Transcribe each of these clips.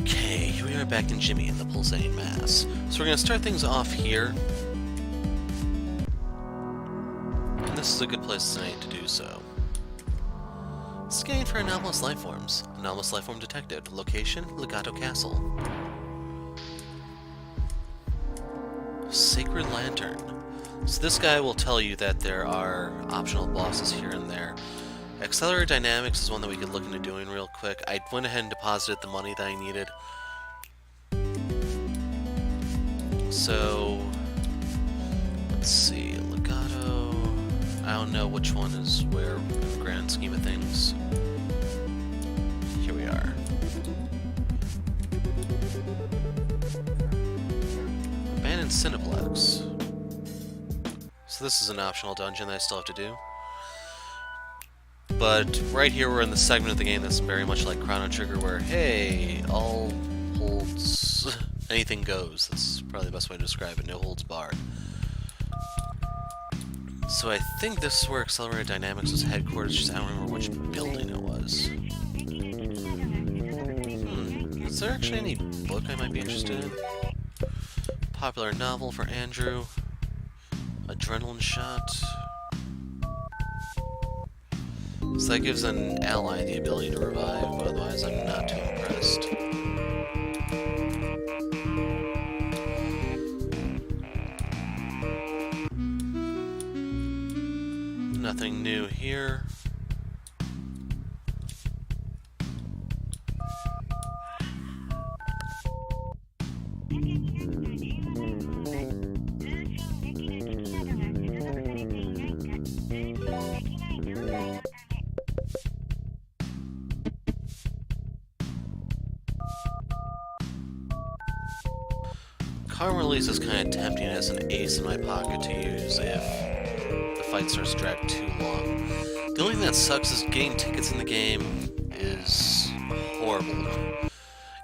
Okay, here we are back in Jimmy in the Pulsating Mass. So we're going to start things off here. And this is a good place tonight to do so. Scanning for anomalous lifeforms. Anomalous lifeform detected. Location, Legato Castle. Sacred Lantern. So this guy will tell you that there are optional bosses here and there. Accelerator Dynamics is one that we could look into doing real quick. I went ahead and deposited the money that I needed. So, let's see, Legato, I don't know which one is where in the grand scheme of things. Here we are. Abandoned Cineplex. So this is an optional dungeon that I still have to do. But right here we're in the segment of the game that's very much like Chrono Trigger where, hey, all holds... anything goes. That's probably the best way to describe it. No holds barred. So I think this is where Accelerated Dynamics was headquarters, just I don't remember which building it was. Is there actually any book I might be interested in? Popular novel for Andrew. Adrenaline shot. So that gives an ally the ability to revive, but otherwise I'm not too impressed. Nothing new here. Car release is kind of tempting as an ace in my pocket to use if the fight starts to drag too long. The only thing that sucks is getting tickets in the game is horrible.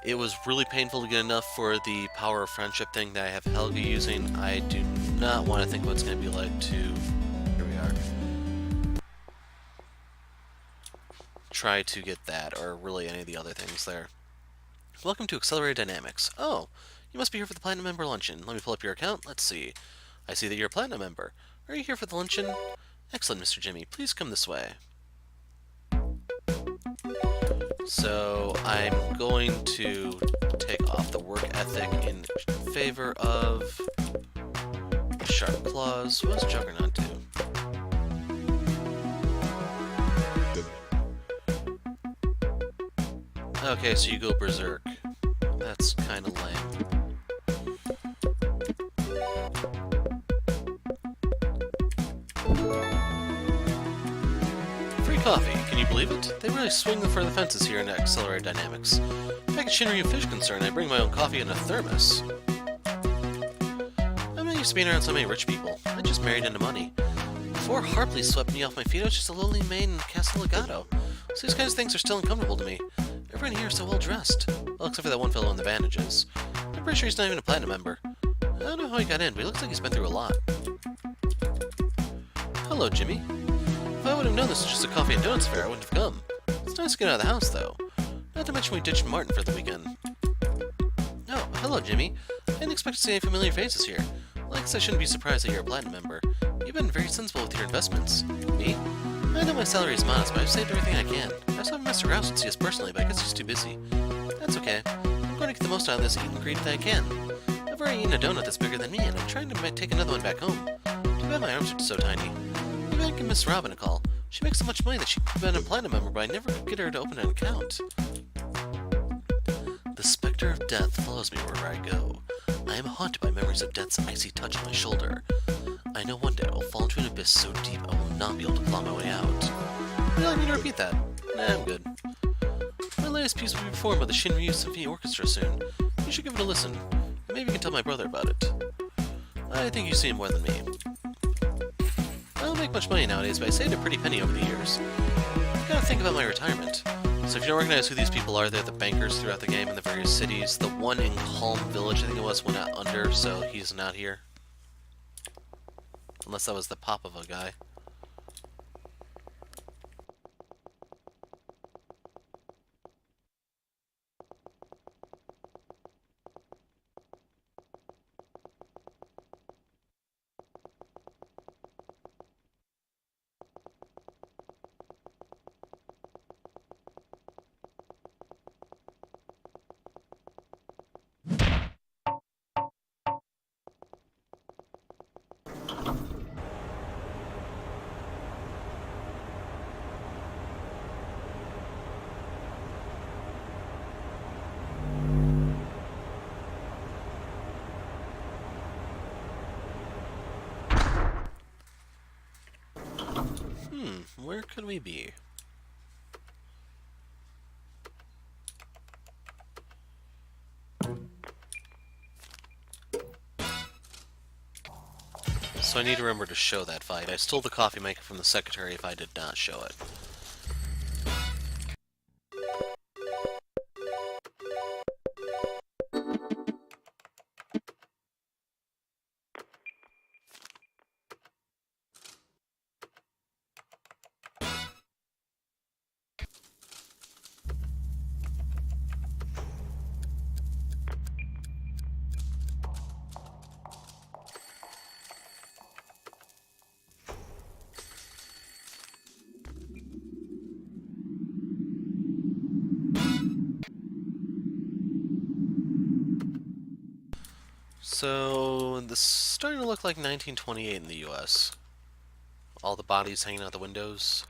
It was really painful to get enough for the Power of Friendship thing that I have Helga using. I do not want to think what it's going to be like to... Here we are. Try to get that, or really any of the other things there. Welcome to Accelerated Dynamics. Oh! You must be here for the Platinum Member Luncheon. Let me pull up your account. Let's see. I see that you're a Platinum Member. Are you here for the luncheon? Excellent, Mr. Jimmy. Please come this way. So, I'm going to take off the work ethic in favor of Sharp Claws. What's Juggernaut do? Okay, so you go Berserk. That's kind of lame. Free coffee, can you believe it? They really swing for the fences here in Accelerated Dynamics. If I get Shinryu Fish concerned, I bring my own coffee in a thermos. I'm not used to being around so many rich people. I just married into money. Before Harpley swept me off my feet, I was just a lowly maid in Castle Legato. So these kinds of things are still uncomfortable to me. Everyone here is so well dressed. Well, except for that one fellow in the bandages. I'm pretty sure he's not even a Platinum Member. I don't know how he got in, but he looks like he's been through a lot. Hello, Jimmy. If I would have known this was just a coffee and donuts fair, I wouldn't have come. It's nice to get out of the house, though. Not to mention we ditched Martin for the weekend. Oh, hello, Jimmy. I didn't expect to see any familiar faces here. Well, I guess I shouldn't be surprised that you're a Platinum Member. You've been very sensible with your investments. Me? I know my salary is modest, but I've saved everything I can. I was hoping Mr. Grouse would see us personally, but I guess he's too busy. That's okay. I'm going to get the most out of this eat and greet that I can. I've already eaten a donut that's bigger than me, and I'm trying to take another one back home. Too bad my arms are so tiny. Maybe I can give Miss Robin a call. She makes so much money that she could have been a Platinum Member, but I never could get her to open an account. The specter of death follows me wherever I go. I am haunted by memories of death's icy touch on my shoulder. I know one day I will fall into an abyss so deep I will not be able to claw my way out. Would you like me to repeat that? Nah, I'm good. My latest piece will be performed by the Shinryu Symphony Orchestra soon. You should give it a listen. Maybe you can tell my brother about it. I think you see him more than me. I don't make much money nowadays, but I saved a pretty penny over the years. I gotta think about my retirement. So if you don't recognize who these people are, they're the bankers throughout the game in the various cities. The one in Calm Village, I think it was, went out under, so he's not here. Unless that was the pop of a guy. Where could we be? So I need to remember to show that fight. I stole the coffee maker from the secretary if I did not show it. So, this is starting to look like 1928 in the US. All the bodies hanging out the windows.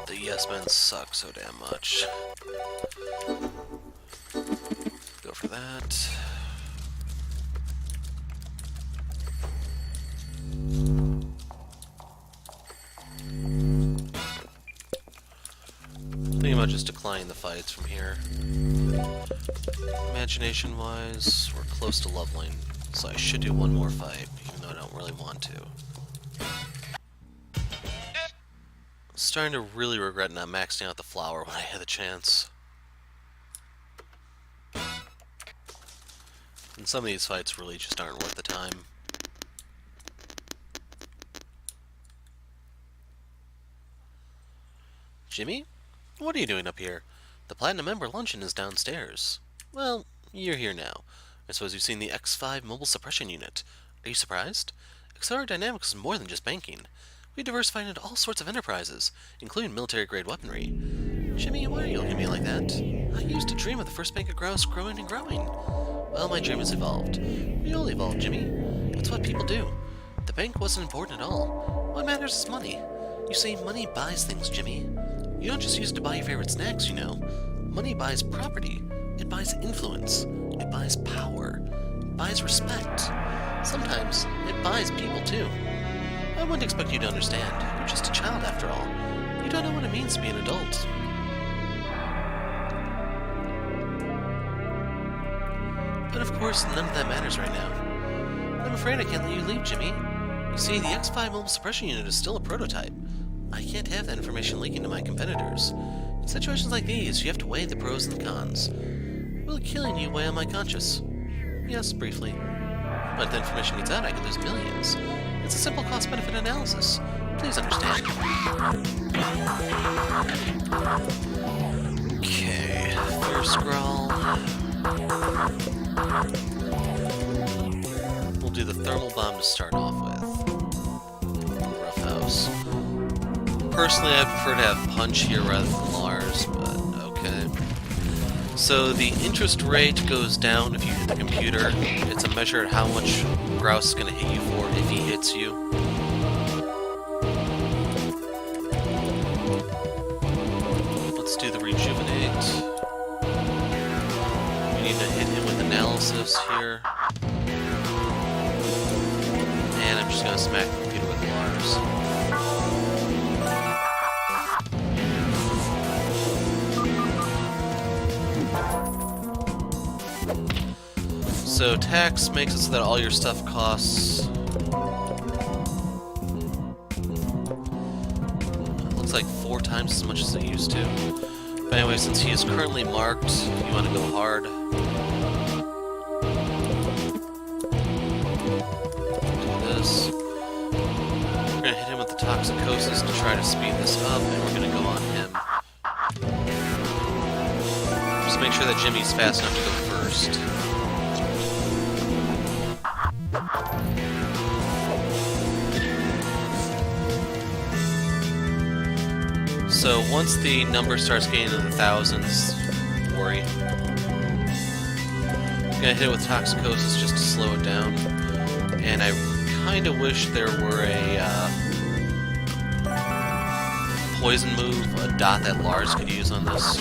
The yes men suck so damn much. Go for that. Thinking about just declining the fights from here. Imagination-wise, we're close to leveling, so I should do one more fight, even though I don't really want to. Starting to really regret not maxing out the flower when I had the chance. And some of these fights really just aren't worth the time. Jimmy? What are you doing up here? The Platinum Member Luncheon is downstairs. Well, you're here now. I suppose you've seen the X5 Mobile Suppression Unit. Are you surprised? Accelerated Dynamics is more than just banking. We diversified into all sorts of enterprises, including military-grade weaponry. Jimmy, why are you looking at me like that? I used to dream of the first bank of Grouse growing and growing. Well, my dream has evolved. We all evolve, Jimmy. It's what people do. The bank wasn't important at all. What matters is money. You see, money buys things, Jimmy. You don't just use it to buy your favorite snacks, you know. Money buys property. It buys influence. It buys power. It buys respect. Sometimes, it buys people, too. I wouldn't expect you to understand. You're just a child, after all. You don't know what it means to be an adult. But of course, none of that matters right now. I'm afraid I can't let you leave, Jimmy. You see, the X5 Mobile Suppression Unit is still a prototype. I can't have that information leaking to my competitors. In situations like these, you have to weigh the pros and the cons. Will killing you weigh on my conscience? Yes, briefly. But if the information gets out, I could lose millions. It's a simple cost-benefit analysis. Please understand. Okay, first scroll. We'll do the thermal bomb to start off with. Rough house. Personally, I prefer to have Punch here rather than Lars, but okay. So the interest rate goes down if you hit the computer. It's a measure of how much Grouse is going to hit you for if he hits you. Let's do the rejuvenate. We need to hit him with analysis here. And I'm just going to smack the computer with Lars. So tax makes it so that all your stuff costs... looks like 4 times as much as it used to. But anyway, since he is currently marked, you want to go hard. Do this. We're going to hit him with the Toxicosis to try to speed this up, and we're going to go on him. Just make sure that Jimmy's fast enough to go first. So once the number starts getting into the thousands, worry. I'm gonna hit it with Toxicosis just to slow it down. And I kinda wish there were a poison move, a dot that Lars could use on this.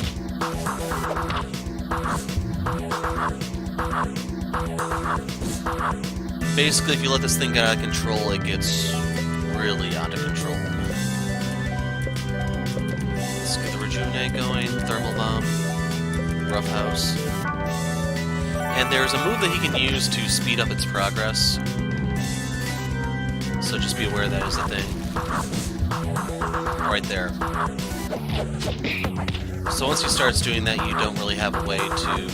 Basically, if you let this thing get out of control, it gets really out of control. Let's get the Rejuvenate going, Thermal Bomb, Rough House. And there's a move that he can use to speed up its progress. So just be aware that is a thing. Right there. So once he starts doing that, you don't really have a way to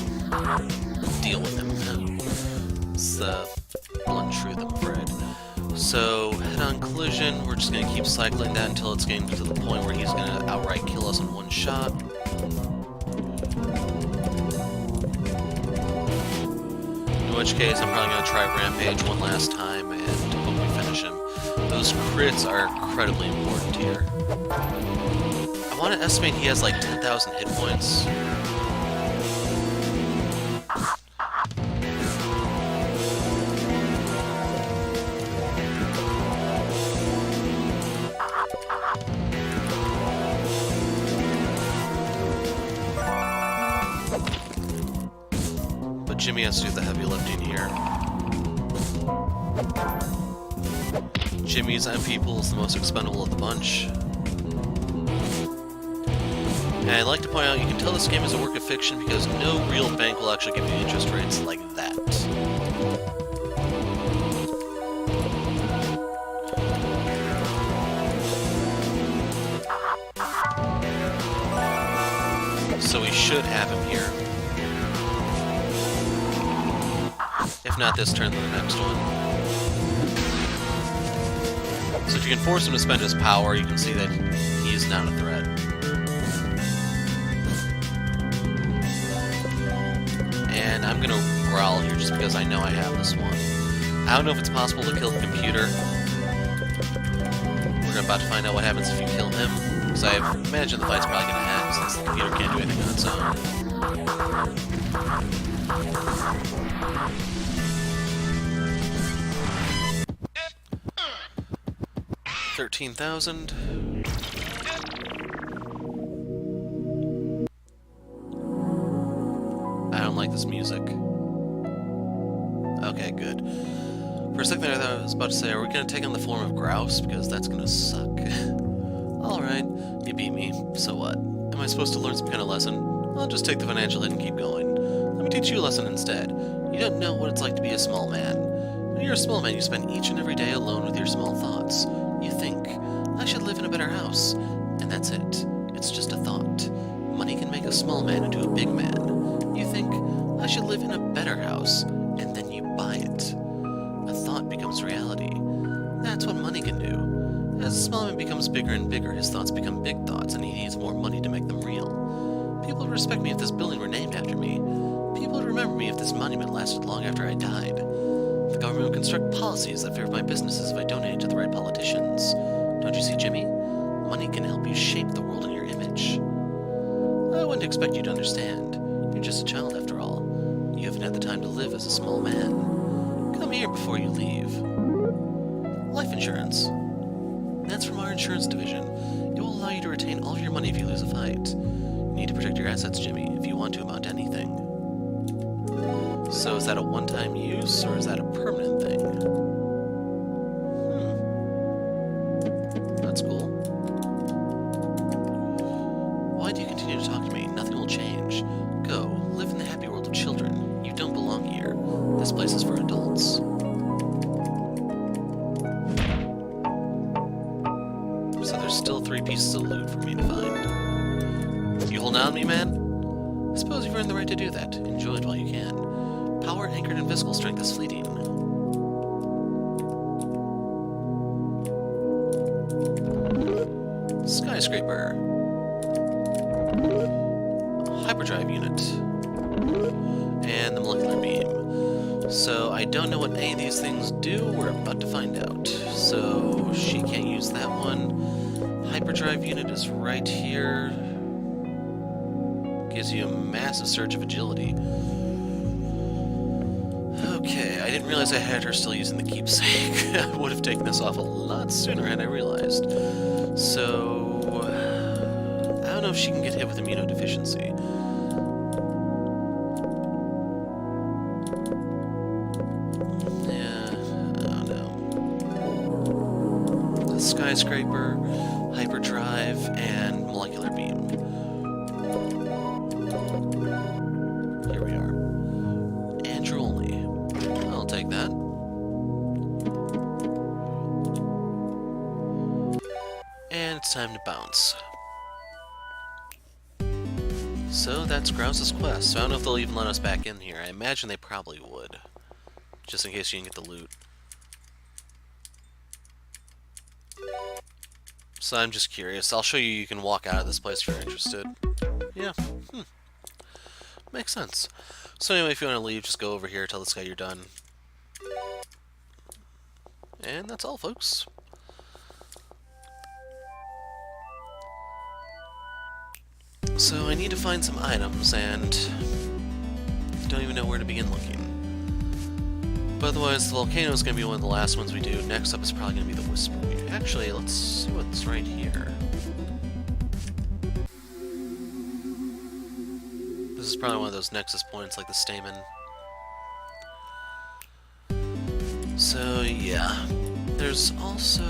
deal with him. It's the blunt truth, I'm afraid. So, head-on collision, we're just going to keep cycling that until it's getting to the point where he's going to outright kill us in one shot. In which case, I'm probably going to try Rampage one last time and hope we finish him. Those crits are incredibly important here. I want to estimate he has like 10,000 hit points. But Jimmy has to do the heavy lifting here. Jimmy's MP pool is the most expendable of the bunch. And I'd like to point out, you can tell this game is a work of fiction because no real bank will actually give you interest rates like that. So we should have him here. If not this turn, then the next one. So if you can force him to spend his power, you can see that he's not a threat. And I'm gonna growl here just because I know I have this one. I don't know if it's possible to kill the computer. We're about to find out what happens if you kill him. Because I imagine the fight's probably gonna end since the computer can't do anything on its own. 13,000. I don't like this music. Okay, good. For a second there, I was about to say, are we going to take on the form of Grouse? Because that's going to suck. Alright, you beat me. So what? Am I supposed to learn some kind of lesson? I'll just take the financial hit and keep going. Let me teach you a lesson instead. You don't know what it's like to be a small man. When you're a small man, you spend each and every day alone with your small thoughts. You think, I should live in a better house. And that's it. It's just a thought. Money can make a small man into a big man. You think, I should live in a better house. And then you buy it. A thought becomes reality. That's what money can do. As a small man becomes bigger and bigger, his thoughts become big thoughts, and he needs more money to make them real. People would respect me if this building were named after me. People would remember me if this monument lasted long after I died. The government would construct policies that favor my businesses if I donated to the right politicians. Don't you see, Jimmy? Money can help you shape the world in your image. I wouldn't expect you to understand. You're just a child after all. You haven't had the time to live as a small man. Come here before you leave. Life insurance. That's from our insurance division. It will allow you to retain all of your money if you lose a fight. You need to protect your assets, Jimmy, if you want to amount to anything. So is that a one-time use, or is that a permanent thing? That's cool. Why do you continue to talk to me? Nothing will change. Go, live in the happy world of children. You don't belong here. This place is for adults. So there's still 3 pieces of loot for me to find. You hold on me, man? I suppose you've earned the right to do that. Enjoy it while you can. Power anchored in physical strength is fleeting. Skyscraper. Hyperdrive unit. And the molecular beam. So I don't know what any of these things do. We're about to find out. So she can't use that one. Hyperdrive unit is right here. Gives you a massive surge of agility. Okay, I didn't realize I had her still using the keepsake. I would have taken this off a lot sooner had I realized. So, I don't know if she can get hit with immunodeficiency. Yeah, skyscraper, hyperdrive, and molecular beam. Here we are. Andrew only. I'll take that. And it's time to bounce. So that's Grouse's quest. So I don't know if they'll even let us back in here. I imagine they probably would. Just in case you didn't get the loot. So I'm just curious. I'll show you. You can walk out of this place if you're interested. Yeah. Makes sense. So anyway, if you want to leave, just go over here, tell this guy you're done. And that's all, folks. So I need to find some items, and don't even know where to begin looking. But otherwise, the volcano is going to be one of the last ones we do. Next up is probably going to be the Whisper. Actually, let's see what's right here. This is probably one of those nexus points like the Stamen. So, yeah. There's also...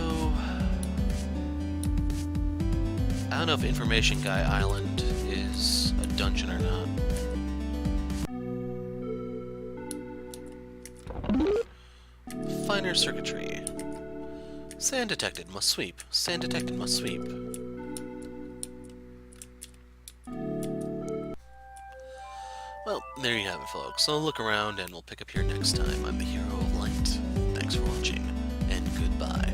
I don't know if Information Guy Island is a dungeon or not. Finer circuitry. Sand detected, must sweep. Sand detected, must sweep. Well, there you have it, folks. So look around and we'll pick up here next time. I'm the Hero of Light. Thanks for watching, and goodbye.